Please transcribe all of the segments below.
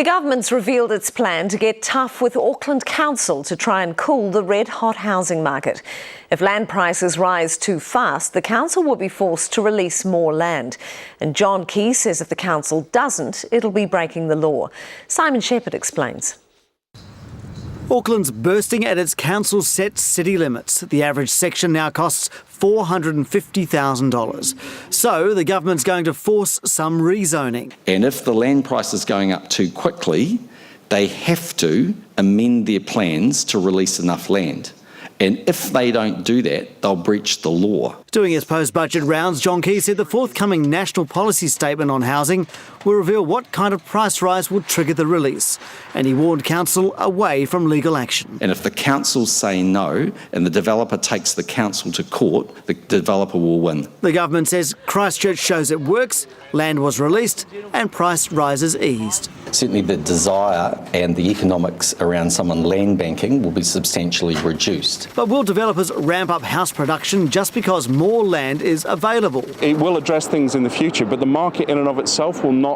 The government's revealed its plan to get tough with Auckland Council to try and cool the red-hot housing market. If land prices rise too fast, the council will be forced to release more land. And John Key says if the council doesn't, it'll be breaking the law. Simon Shepherd explains. Auckland's bursting at its council-set city limits. The average section now costs $450,000. So the government's going to force some rezoning. And if the land price is going up too quickly, they have to amend their plans to release enough land. And if they don't do that, they'll breach the law. Doing his post-budget rounds, John Key said the forthcoming national policy statement on housing will reveal what kind of price rise will trigger the release. And he warned council away from legal action. And if the councils say no and the developer takes the council to court, the developer will win. The government says Christchurch shows it works, land was released and price rises eased. Certainly the desire and the economics around someone land banking will be substantially reduced. But will developers ramp up house production just because more land is available? It will address things in the future, but the market in and of itself will not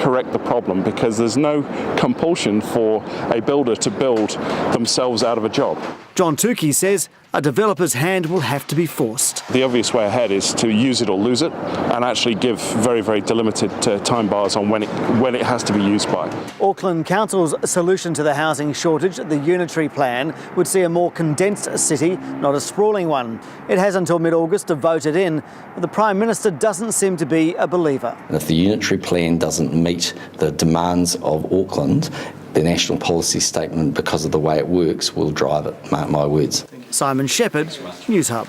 correct the problem because there's no compulsion for a builder to build themselves out of a job. John Tukey says a developer's hand will have to be forced. The obvious way ahead is to use it or lose it and actually give very, very delimited time bars on when it has to be used by. Auckland Council's solution to the housing shortage, the unitary plan, would see a more condensed city, not a sprawling one. It has until mid-August to vote it in, but the Prime Minister doesn't seem to be a believer. And if the unitary plan doesn't meet the demands of Auckland, the national policy statement, because of the way it works, will drive it, mark my words. Simon Shepherd, Newshub.